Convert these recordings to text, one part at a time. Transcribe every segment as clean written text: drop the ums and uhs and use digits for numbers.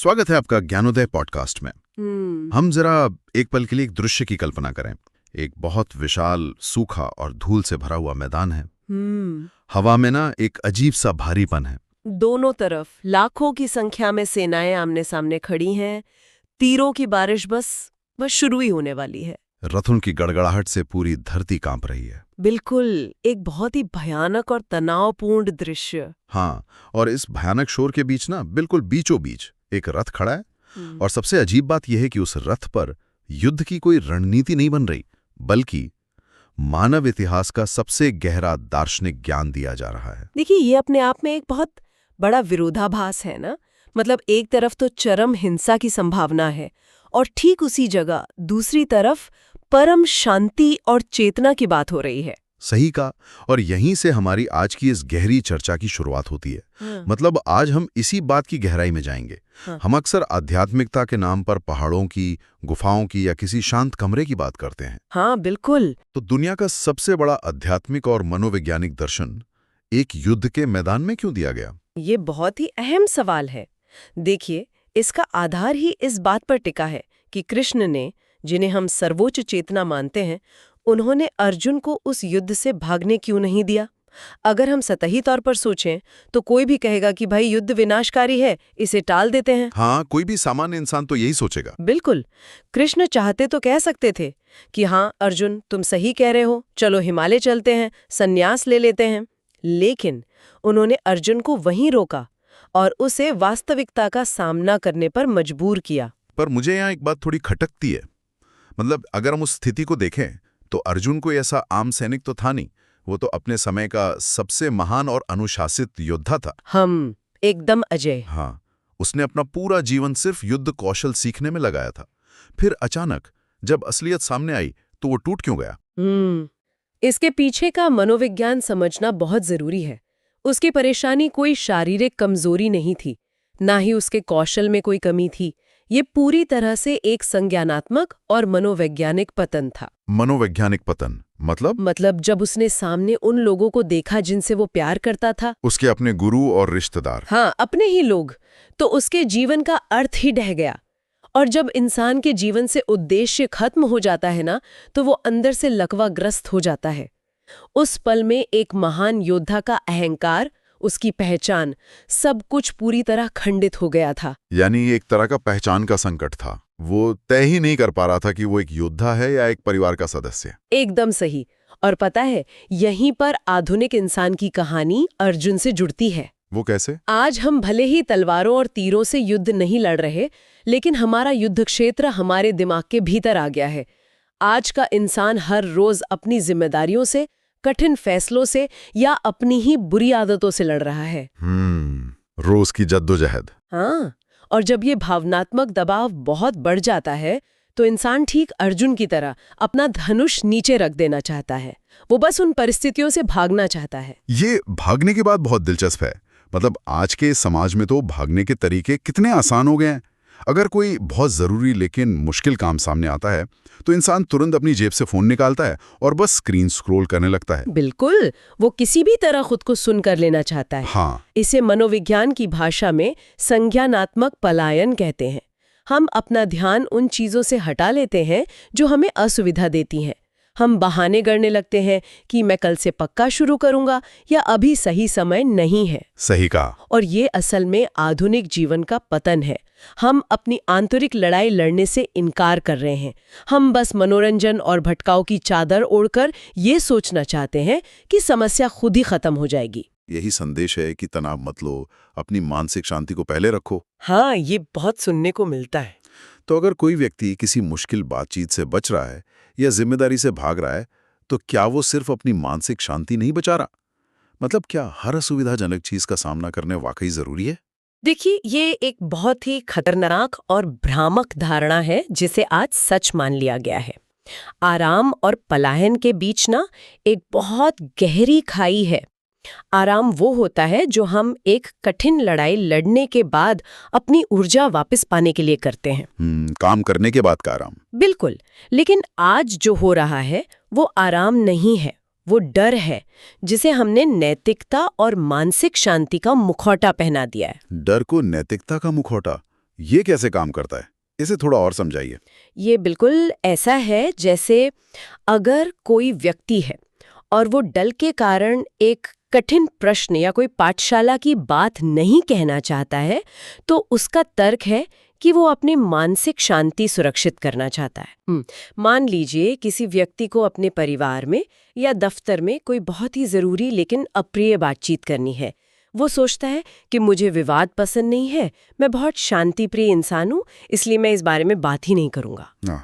स्वागत है आपका ज्ञानोदय पॉडकास्ट में। हम जरा एक पल के लिए एक दृश्य की कल्पना करें। एक बहुत विशाल, सूखा और धूल से भरा हुआ मैदान है। हवा में ना एक अजीब सा भारीपन है। दोनों तरफ लाखों की संख्या में सेनाएं आमने सामने खड़ी हैं। तीरों की बारिश बस शुरू ही होने वाली है। रथों की गड़गड़ाहट से पूरी धरती कांप रही है। बिल्कुल, एक बहुत ही भयानक और तनावपूर्ण दृश्य। हाँ, और इस भयानक शोर के बीच ना बिल्कुल बीचों बीच एक रथ खड़ा है। और सबसे अजीब बात यह है कि उस रथ पर युद्ध की कोई रणनीति नहीं बन रही, बल्कि मानव इतिहास का सबसे गहरा दार्शनिक ज्ञान दिया जा रहा है। देखिए, ये अपने आप में एक बहुत बड़ा विरोधाभास है ना। मतलब एक तरफ तो चरम हिंसा की संभावना है और ठीक उसी जगह दूसरी तरफ परम शांति और चेतना की बात हो रही है। सही कहा। और यहीं से हमारी आज की इस गहरी चर्चा की शुरुआत होती है। मतलब आज हम इसी बात की गहराई में जाएंगे। हम अक्सर आध्यात्मिकता के नाम पर पहाड़ों की, गुफाओं की या किसी शांत कमरे की बात करते हैं। हाँ, बिल्कुल। तो दुनिया का सबसे बड़ा आध्यात्मिक और मनोवैज्ञानिक दर्शन एक युद्ध के मैदान में क्यों दिया गया? ये बहुत ही अहम सवाल है। देखिए, इसका आधार ही इस बात पर टिका है कि कृष्ण ने, जिन्हें हम सर्वोच्च चेतना मानते हैं, उन्होंने अर्जुन को उस युद्ध से भागने क्यों नहीं दिया। अगर हम सतही तौर पर सोचें तो कोई भी कहेगा कि भाई युद्ध विनाशकारी है, इसे टाल देते हैं। हाँ, कोई भी सामान्य इंसान तो यही सोचेगा। बिल्कुल। कृष्ण चाहते तो कह सकते थे कि हाँ अर्जुन, तुम सही कह रहे हो, चलो हिमालय चलते हैं, संन्यास ले लेते हैं। लेकिन उन्होंने अर्जुन को वहीं रोका और उसे वास्तविकता का सामना करने पर मजबूर किया। पर मुझे यहाँ एक बात थोड़ी खटकती है। मतलब अगर हम उस स्थिति को देखें तो अर्जुन कोई ऐसा आम सैनिक तो था नहीं। वो तो अपने समय का सबसे महान और अनुशासित योद्धा था। हम एकदम अजय। हाँ, उसने अपना पूरा जीवन सिर्फ युद्ध कौशल सीखने में लगाया था। फिर अचानक जब असलियत सामने आई तो वो टूट क्यों गया? इसके पीछे का मनोविज्ञान समझना बहुत जरूरी है। उसकी परेशानी कोई शारीरिक कमजोरी नहीं थी, ना ही उसके कौशल में कोई कमी थी। ये पूरी तरह से एक संज्ञानात्मक और मनोवैज्ञानिक पतन था। मनोवैज्ञानिक पतन मतलब जब उसने सामने उन लोगों को देखा जिनसे वो प्यार करता था, उसके अपने गुरु और रिश्तेदार, हाँ अपने ही लोग, तो उसके जीवन का अर्थ ही ढह गया। और जब इंसान के जीवन से उद्देश्य खत्म हो जाता है ना, तो वो अंदर से लकवाग्रस्त हो जाता है। उस पल में एक महान योद्धा का अहंकार, उसकी पहचान, सब कुछ पूरी तरह खंडित हो गया था। यानी एक तरह का पहचान का संकट था। वो तय ही नहीं कर पा रहा था कि वो एक योद्धा है या एक परिवार का सदस्य। एकदम सही। और पता है, यहीं पर आधुनिक इंसान की कहानी अर्जुन से जुड़ती है। वो कैसे? आज हम भले ही तलवारों और तीरों से युद्ध नहीं लड़ रहे, लेकिन हमारा युद्ध क्षेत्र हमारे दिमाग के भीतर आ गया है। आज का इंसान हर रोज अपनी जिम्मेदारियों से, कठिन फैसलों से या अपनी ही बुरी आदतों से लड़ रहा है। रोज की जद्दोजहद। हाँ, और जब ये भावनात्मक दबाव बहुत बढ़ जाता है तो इंसान ठीक अर्जुन की तरह अपना धनुष नीचे रख देना चाहता है। वो बस उन परिस्थितियों से भागना चाहता है। ये भागने की बात बहुत दिलचस्प है। मतलब आज के समाज में तो भागने के तरीके कितने आसान हो गए हैं। अगर कोई बहुत जरूरी लेकिन मुश्किल काम सामने आता है तो इंसान तुरंत अपनी जेब से फोन निकालता है और बस स्क्रीन स्क्रॉल करने लगता है। बिल्कुल, वो किसी भी तरह खुद को सुन कर लेना चाहता है। हाँ, इसे मनोविज्ञान की भाषा में संज्ञानात्मक पलायन कहते हैं। हम अपना ध्यान उन चीजों से हटा लेते हैं जो हमें असुविधा देती हैं। हम बहाने गढ़ने लगते हैं कि मैं कल से पक्का शुरू करूंगा या अभी सही समय नहीं है। सही कहा। और ये असल में आधुनिक जीवन का पतन है। हम अपनी आंतरिक लड़ाई लड़ने से इनकार कर रहे हैं। हम बस मनोरंजन और भटकाव की चादर ओढ़कर ये सोचना चाहते हैं कि समस्या खुद ही खत्म हो जाएगी। यही संदेश है कि तनाव मत लो, अपनी मानसिक शांति को पहले रखो। हाँ, ये बहुत सुनने को मिलता है। तो अगर कोई व्यक्ति किसी मुश्किल बातचीत से बच रहा है या जिम्मेदारी से भाग रहा है, तो क्या वो सिर्फ अपनी मानसिक शांति नहीं बचा रहा? मतलब क्या हर असुविधाजनक चीज का सामना करने वाकई जरूरी है? देखिए, ये एक बहुत ही खतरनाक और भ्रामक धारणा है जिसे आज सच मान लिया गया है। आराम और पलायन के बीच ना एक बहुत गहरी खाई है। आराम वो होता है जो हम एक कठिन लड़ाई लड़ने के बाद अपनी ऊर्जा वापस पाने के लिए करते हैं। काम करने के बाद का आराम। बिल्कुल। लेकिन आज जो हो रहा है वो आराम नहीं है, वो डर है, जिसे हमने नैतिकता और मानसिक शांति का मुखौटा पहना दिया है। डर को नैतिकता का मुखौटा? ये कैसे काम करता है, इसे थोड़ा और समझाइए। ये बिल्कुल ऐसा है जैसे अगर कोई व्यक्ति है और वो डर के कारण एक कठिन प्रश्न या कोई पाठशाला की बात नहीं कहना चाहता है, तो उसका तर्क है कि वो अपनी मानसिक शांति सुरक्षित करना चाहता है। मान लीजिए किसी व्यक्ति को अपने परिवार में या दफ्तर में कोई बहुत ही जरूरी लेकिन अप्रिय बातचीत करनी है। वो सोचता है कि मुझे विवाद पसंद नहीं है, मैं बहुत शांति प्रिय इंसान हूँ, इसलिए मैं इस बारे में बात ही नहीं करूंगा।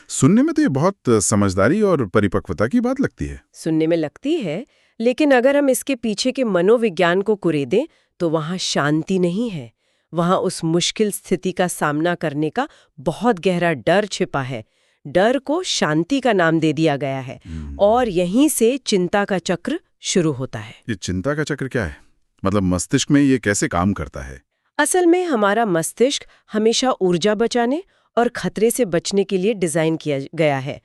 सुनने में तो ये बहुत समझदारी और परिपक्वता की बात लगती है। सुनने में लगती है, लेकिन अगर हम इसके पीछे के मनोविज्ञान को कुरेदें तो वहाँ शांति नहीं है। वहाँ उस मुश्किल स्थिति का सामना करने का बहुत गहरा डर छिपा है। डर को शांति का नाम दे दिया गया है और यहीं से चिंता का चक्र शुरू होता है। ये चिंता का चक्र क्या है? मतलब मस्तिष्क में ये कैसे काम करता है? असल में हमारा मस्तिष्क हमेशा ऊर्जा बचाने और खतरे से बचने के लिए डिजाइन किया गया है।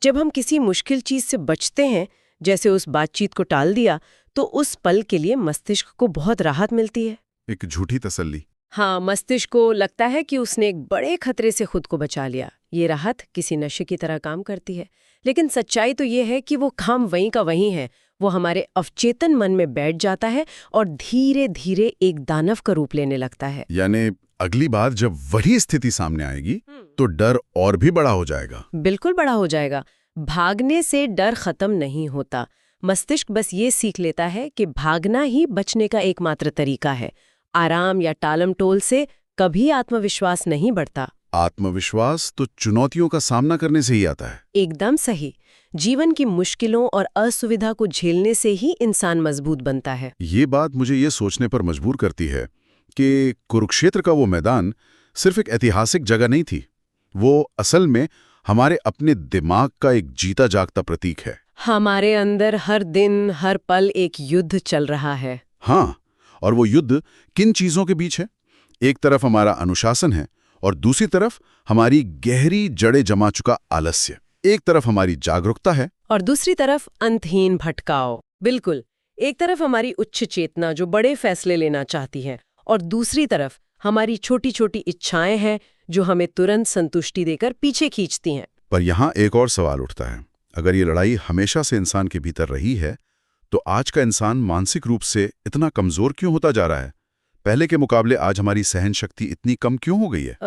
जब हम किसी मुश्किल चीज से बचते हैं, जैसे उस बातचीत को टाल दिया, तो उस पल के लिए मस्तिष्क को बहुत राहत मिलती है। एक झूठी तसल्ली। हाँ, मस्तिष्क को लगता है कि उसने एक बड़े खतरे से खुद को बचा लिया। ये राहत किसी नशे की तरह काम करती है, लेकिन सच्चाई तो ये है कि वो काम वहीं का वहीं है। वो हमारे अवचेतन मन में बैठ जाता है और धीरे धीरे एक दानव का रूप लेने लगता है। यानी अगली बार जब वही स्थिति सामने आएगी तो डर और भी बड़ा हो जाएगा। बिल्कुल बड़ा हो जाएगा। भागने से डर खत्म नहीं होता। मस्तिष्क बस ये सीख लेता है कि भागना ही बचने का एकमात्र तरीका है। आराम या टालमटोल से कभी आत्मविश्वास नहीं बढ़ता। आत्मविश्वास तो चुनौतियों का सामना करने से ही आता है। एकदम सही। जीवन की मुश्किलों और असुविधा को झेलने से ही इंसान मजबूत बनता है। ये बात मुझे ये सोचने पर मजबूर करती है कि कुरुक्षेत्र का वो मैदान सिर्फ एक ऐतिहासिक जगह नहीं थी, वो असल में हमारे अपने दिमाग का एक जीता जागता प्रतीक है। हमारे अंदर हर दिन हर पल एक युद्ध चल रहा है। हाँ, और वो युद्ध किन चीजों के बीच है? एक तरफ हमारा अनुशासन है और दूसरी तरफ हमारी गहरी जड़ें जमा चुका आलस्य। एक तरफ हमारी जागरूकता है और दूसरी तरफ अंतहीन भटकाव। बिल्कुल, एक तरफ हमारी उच्च चेतना जो बड़े फैसले लेना चाहती है, और दूसरी तरफ हमारी छोटी छोटी इच्छाएं हैं जो हमें तुरंत संतुष्टि देकर पीछे खींचती हैं। पर यहाँ एक और सवाल उठता है, अगर ये लड़ाई हमेशा से इंसान के भीतर रही है, तो आज का इंसान मानसिक रूप से इतना कमजोर क्यों होता जा रहा है? पहले के मुकाबले आज हमारी सहन शक्ति इतनी कम क्यों हो गई है?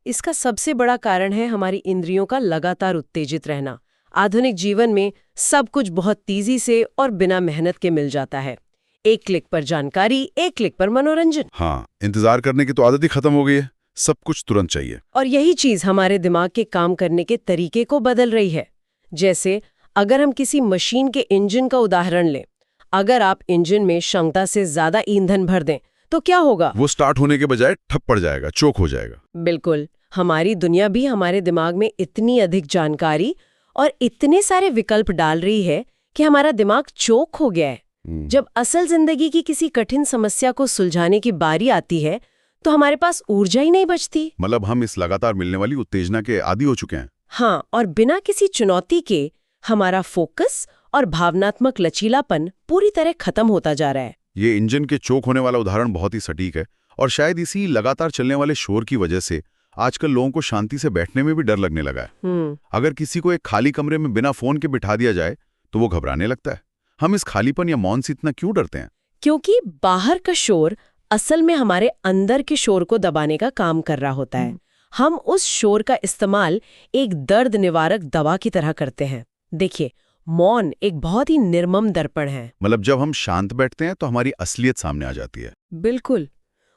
इसका सबसे बड़ा कारण है हमारी इंद्रियों का लगातार उत्तेजित रहना। आधुनिक जीवन में सब कुछ बहुत तेजी से और बिना मेहनत के मिल जाता है। एक क्लिक पर जानकारी, एक क्लिक पर मनोरंजन। हाँ, इंतजार करने की तो आदत ही खत्म हो गई है। सब कुछ तुरंत चाहिए। और यही चीज हमारे दिमाग के काम करने के तरीके को बदल रही है। जैसे अगर हम किसी मशीन के इंजन का उदाहरण लें, अगर आप इंजन में क्षमता से ज्यादा ईंधन भर दें तो क्या होगा? वो स्टार्ट होने के बजाय ठप पड़ जाएगा, चोक हो जाएगा। बिल्कुल। हमारी दुनिया भी हमारे दिमाग में इतनी अधिक जानकारी और इतने सारे विकल्प डाल रही है कि हमारा दिमाग चोक हो गया है। जब असल जिंदगी की किसी कठिन समस्या को सुलझाने की बारी आती है तो हमारे पास ऊर्जा ही नहीं बचती। मतलब हम इस लगातार मिलने वाली उत्तेजना के आदी हो चुके हैं। हाँ, और बिना किसी चुनौती के हमारा फोकस और भावनात्मक लचीलापन पूरी तरह खत्म होता जा रहा है। ये इंजन के चोक होने वाला उदाहरण बहुत ही सटीक है, और शायद इसी लगातार चलने वाले शोर की वजह से आजकल लोगों को शांति से बैठने में भी डर लगने लगा है। अगर किसी को एक खाली कमरे में बिना फोन के बिठा दिया जाए तो वो घबराने लगता है। हम इस खालीपन या मौन से इतना क्यों डरते हैं? क्योंकि बाहर का शोर असल में हमारे अंदर के शोर को दबाने का काम कर रहा होता है। हम उस शोर का इस्तेमाल एक दर्द निवारक दवा की तरह करते हैं। देखिए, मौन एक बहुत ही निर्मम दर्पण है। मतलब जब हम शांत बैठते हैं तो हमारी असलियत सामने आ जाती है। बिल्कुल।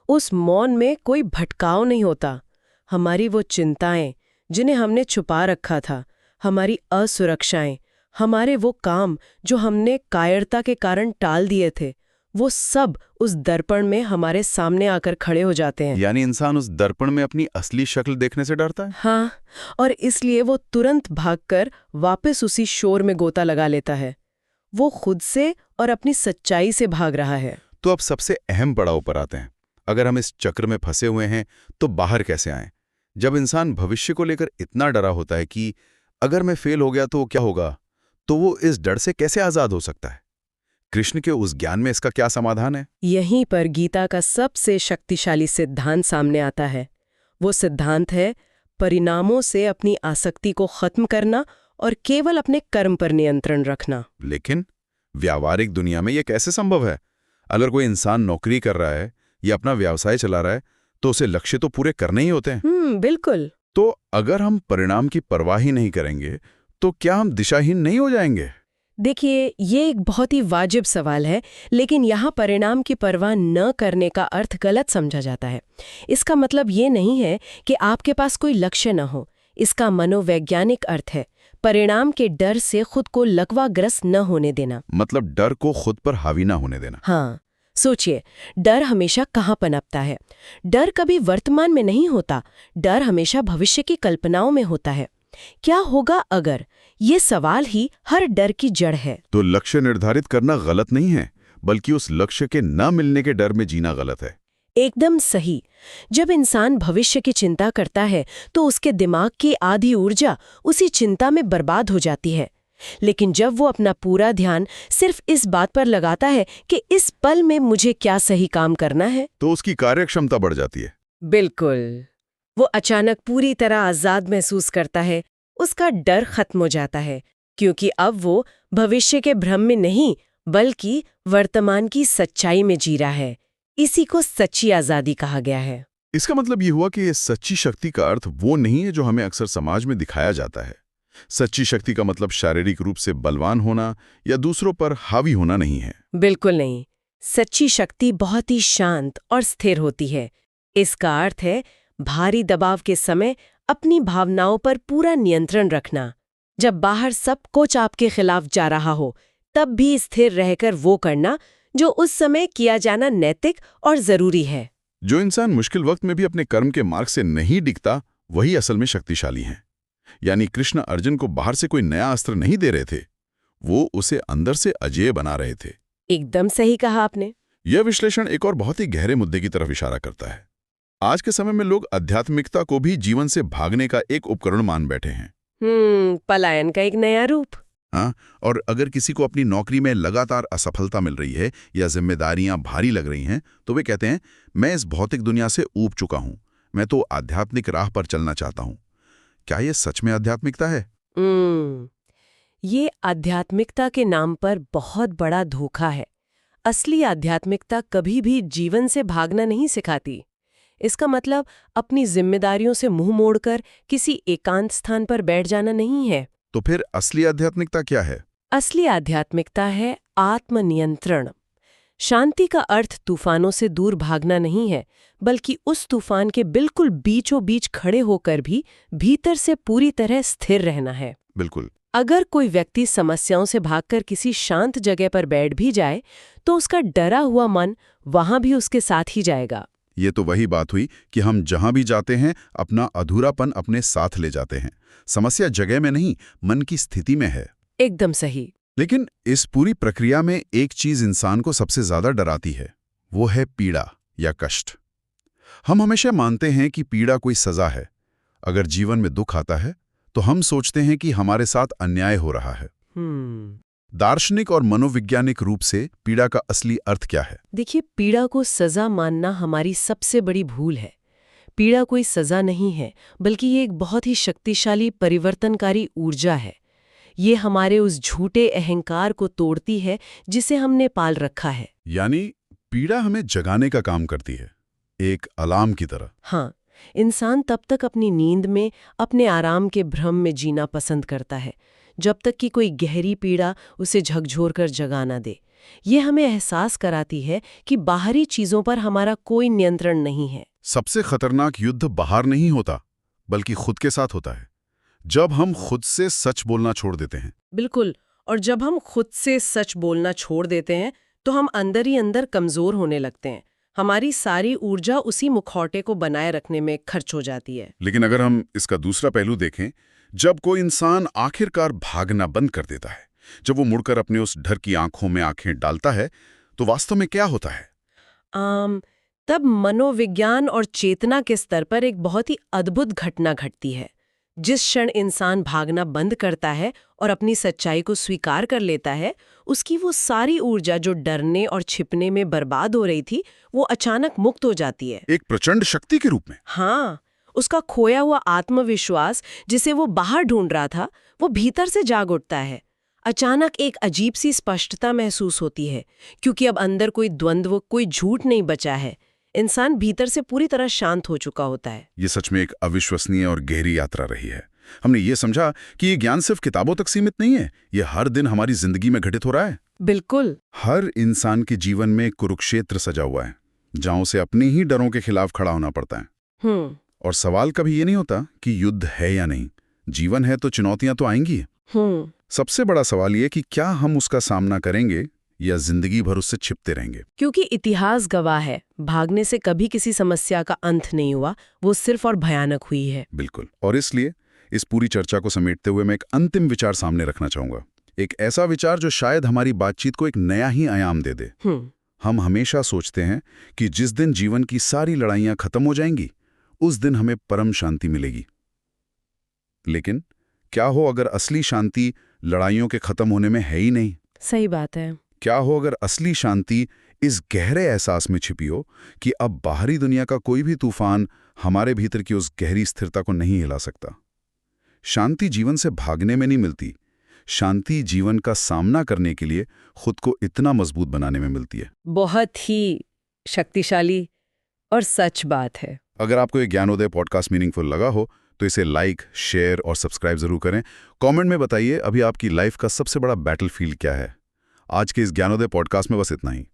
उस मौन में कोई भटकाव नहीं होता। हमारी वो चिंताएं जिन्हें हमने छुपा रखा था, हमारी असुरक्षाएं, हमारे वो काम जो हमने कायरता के कारण टाल दिए थे, वो सब उस दर्पण में हमारे सामने आकर खड़े हो जाते हैं। यानी इंसान उस दर्पण में अपनी असली शक्ल देखने से डरता है? हाँ, और इसलिए वो तुरंत भागकर वापस उसी शोर में गोता लगा लेता है। वो खुद से और अपनी सच्चाई से भाग रहा है। तो अब सबसे अहम पड़ाव पर आते हैं। अगर हम इस चक्र में फंसे हुए हैं तो बाहर कैसे आएं? जब इंसान भविष्य को लेकर इतना डरा होता है कि अगर मैं फेल हो गया तो क्या होगा, तो वो इस डर से कैसे आजाद हो सकता है? कृष्ण के उस ज्ञान में इसका क्या समाधान है? यहीं पर गीता का सबसे शक्तिशाली सिद्धांत सामने आता है। वो सिद्धांत है परिणामों से अपनी आसक्ति को खत्म करना और केवल अपने कर्म पर नियंत्रण रखना। लेकिन व्यावहारिक दुनिया में यह कैसे संभव है? अगर कोई इंसान नौकरी कर रहा है या अपना व्यवसाय चला रहा है तो उसे लक्ष्य तो पूरे करने ही होते हैं। बिल्कुल। तो अगर हम परिणाम की परवाह ही नहीं करेंगे तो क्या हम दिशाहीन नहीं हो जाएंगे? देखिए, ये एक बहुत ही वाजिब सवाल है, लेकिन यहाँ परिणाम की परवाह न करने का अर्थ गलत समझा जाता है। इसका मतलब ये नहीं है कि आपके पास कोई लक्ष्य न हो। इसका मनोवैज्ञानिक अर्थ है परिणाम के डर से खुद को लकवाग्रस्त न होने देना। मतलब डर को खुद पर हावी ना होने देना। हाँ, सोचिए, डर हमेशा कहाँ पनपता है? डर कभी वर्तमान में नहीं होता, डर हमेशा भविष्य की कल्पनाओं में होता है। क्या होगा अगर? ये सवाल ही हर डर की जड़ है। तो लक्ष्य निर्धारित करना गलत नहीं है, बल्कि उस लक्ष्य के न मिलने के डर में जीना गलत है। एकदम सही। जब इंसान भविष्य की चिंता करता है तो उसके दिमाग की आधी ऊर्जा उसी चिंता में बर्बाद हो जाती है। लेकिन जब वो अपना पूरा ध्यान सिर्फ इस बात पर लगाता है कि इस पल में मुझे क्या सही काम करना है, तो उसकी कार्यक्षमता बढ़ जाती है। बिल्कुल। वो अचानक पूरी तरह आजाद महसूस करता है। उसका डर खत्म हो जाता है, क्योंकि अब वो भविष्य के भ्रम में नहीं बल्कि वर्तमान की सच्चाई में जी रहा है। इसी को सच्ची आजादी कहा गया है। इसका मतलब ये हुआ कि ये सच्ची शक्ति का अर्थ वो नहीं है जो हमें अक्सर समाज में दिखाया जाता है। सच्ची शक्ति का मतलब शारीरिक रूप से बलवान होना या दूसरों पर हावी होना नहीं है। बिल्कुल नहीं। सच्ची शक्ति बहुत ही शांत और स्थिर होती है। इसका अर्थ है भारी दबाव के समय अपनी भावनाओं पर पूरा नियंत्रण रखना। जब बाहर सब कुछ आपके खिलाफ जा रहा हो, तब भी स्थिर रहकर वो करना जो उस समय किया जाना नैतिक और जरूरी है। जो इंसान मुश्किल वक्त में भी अपने कर्म के मार्ग से नहीं डिगता, वही असल में शक्तिशाली है। यानी कृष्ण अर्जुन को बाहर से कोई नया अस्त्र नहीं दे रहे थे, वो उसे अंदर से अजेय बना रहे थे। एकदम सही कहा आपने। यह विश्लेषण एक और बहुत ही गहरे मुद्दे की तरफ इशारा करता है। आज के समय में लोग आध्यात्मिकता को भी जीवन से भागने का एक उपकरण मान बैठे हैं। पलायन का एक नया रूप। हाँ, और अगर किसी को अपनी नौकरी में लगातार असफलता मिल रही है या जिम्मेदारियां भारी लग रही हैं, तो वे कहते हैं, मैं इस भौतिक दुनिया से ऊब चुका हूं, मैं तो आध्यात्मिक राह पर चलना चाहता हूं। क्या यह सच में आध्यात्मिकता है? ये आध्यात्मिकता के नाम पर बहुत बड़ा धोखा है। असली आध्यात्मिकता कभी भी जीवन से भागना नहीं सिखाती। इसका मतलब अपनी जिम्मेदारियों से मुंह मोड़कर किसी एकांत स्थान पर बैठ जाना नहीं है। तो फिर असली आध्यात्मिकता क्या है? असली आध्यात्मिकता है आत्मनियंत्रण। शांति का अर्थ तूफानों से दूर भागना नहीं है, बल्कि उस तूफान के बिल्कुल बीचों बीच खड़े होकर भी भीतर से पूरी तरह स्थिर रहना है। बिल्कुल। अगर कोई व्यक्ति समस्याओं से भागकर किसी शांत जगह पर बैठ भी जाए, तो उसका डरा हुआ मन वहां भी उसके साथ ही जाएगा। ये तो वही बात हुई कि हम जहां भी जाते हैं अपना अधूरापन अपने साथ ले जाते हैं। समस्या जगह में नहीं, मन की स्थिति में है। एकदम सही। लेकिन इस पूरी प्रक्रिया में एक चीज इंसान को सबसे ज्यादा डराती है, वो है पीड़ा या कष्ट। हम हमेशा मानते हैं कि पीड़ा कोई सजा है। अगर जीवन में दुख आता है तो हम सोचते हैं कि हमारे साथ अन्याय हो रहा है। दार्शनिक और मनोवैज्ञानिक रूप से पीड़ा का असली अर्थ क्या है? देखिए, पीड़ा को सजा मानना हमारी सबसे बड़ी भूल है। पीड़ा कोई सजा नहीं है, बल्कि ये एक बहुत ही शक्तिशाली परिवर्तनकारी ऊर्जा है। ये हमारे उस झूठे अहंकार को तोड़ती है जिसे हमने पाल रखा है। यानी पीड़ा हमें जगाने का काम करती है, एक अलार्म की तरह। हाँ, इंसान तब तक अपनी नींद में अपने आराम के भ्रम में जीना पसंद करता है, जब तक कि कोई गहरी पीड़ा उसे झकझोर कर जगा ना दे। ये हमें एहसास कराती है कि बाहरी चीजों पर हमारा कोई नियंत्रण नहीं है। सबसे खतरनाक युद्ध बाहर नहीं होता, बल्कि खुद के साथ होता है। जब हम खुद से सच बोलना छोड़ देते हैं। बिल्कुल। और जब हम खुद से सच बोलना छोड़ देते हैं तो हम अंदर ही अंदर कमजोर होने लगते हैं। हमारी सारी ऊर्जा उसी मुखौटे को बनाए रखने में खर्च हो जाती है। लेकिन अगर हम इसका दूसरा पहलू देखें, जब कोई इंसान आखिरकार भागना बंद कर देता है, जब वो मुड़कर अपने उस डर की आंखों में आंखें डालता है, तो वास्तव में क्या होता है? तब मनोविज्ञान और चेतना के स्तर पर एक बहुत ही अद्भुत घटना घटती है। जिस क्षण इंसान भागना बंद करता है और अपनी सच्चाई को स्वीकार कर लेता है, उसकी वो सारी ऊर्जा जो डरने और छिपने में बर्बाद हो रही थी, वो अचानक मुक्त हो जाती है। एक प्रचंड शक्ति के रूप में। हाँ, उसका खोया हुआ आत्मविश्वास जिसे वो बाहर ढूंढ रहा था, वो भीतर से जाग उठता है। अचानक एक अजीब सी स्पष्टता महसूस होती है, क्योंकि अब अंदर कोई द्वंद्व, कोई झूठ नहीं बचा है। इंसान भीतर से पूरी तरह शांत हो चुका होता है। ये सच में एक अविश्वसनीय और गहरी यात्रा रही है। हमने ये समझा कि ये ज्ञान सिर्फ किताबों तक सीमित नहीं है, ये हर दिन हमारी जिंदगी में घटित हो रहा है। बिल्कुल। हर इंसान के जीवन में कुरुक्षेत्र सजा हुआ है, जहां उसे अपने ही डरों के खिलाफ खड़ा होना पड़ता है। और सवाल कभी ये नहीं होता कि युद्ध है या नहीं, जीवन है तो चुनौतियां तो आएंगी। सबसे बड़ा सवाल ये कि क्या हम उसका सामना करेंगे या जिंदगी भर उससे छिपते रहेंगे। क्योंकि इतिहास गवाह है, भागने से कभी किसी समस्या का अंत नहीं हुआ, वो सिर्फ और भयानक हुई है। बिल्कुल। और इसलिए इस पूरी चर्चा को समेटते हुए मैं एक अंतिम विचार सामने रखना चाहूंगा, एक ऐसा विचार जो शायद हमारी बातचीत को एक नया ही आयाम दे दे। हम हमेशा सोचते हैं कि जिस दिन जीवन की सारी लड़ाइयां खत्म हो जाएंगी, उस दिन हमें परम शांति मिलेगी। लेकिन क्या हो अगर असली शांति लड़ाइयों के खत्म होने में है ही नहीं? सही बात है। क्या हो अगर असली शांति इस गहरे एहसास में छिपी हो कि अब बाहरी दुनिया का कोई भी तूफान हमारे भीतर की उस गहरी स्थिरता को नहीं हिला सकता। शांति जीवन से भागने में नहीं मिलती, शांति जीवन का सामना करने के लिए खुद को इतना मजबूत बनाने में मिलती है। बहुत ही शक्तिशाली और सच बात है। अगर आपको ये ज्ञानोदय पॉडकास्ट मीनिंगफुल लगा हो तो इसे लाइक, शेयर और सब्सक्राइब जरूर करें। कमेंट में बताइए अभी आपकी लाइफ का सबसे बड़ा बैटलफील्ड क्या है। आज के इस ज्ञानोदय पॉडकास्ट में बस इतना ही।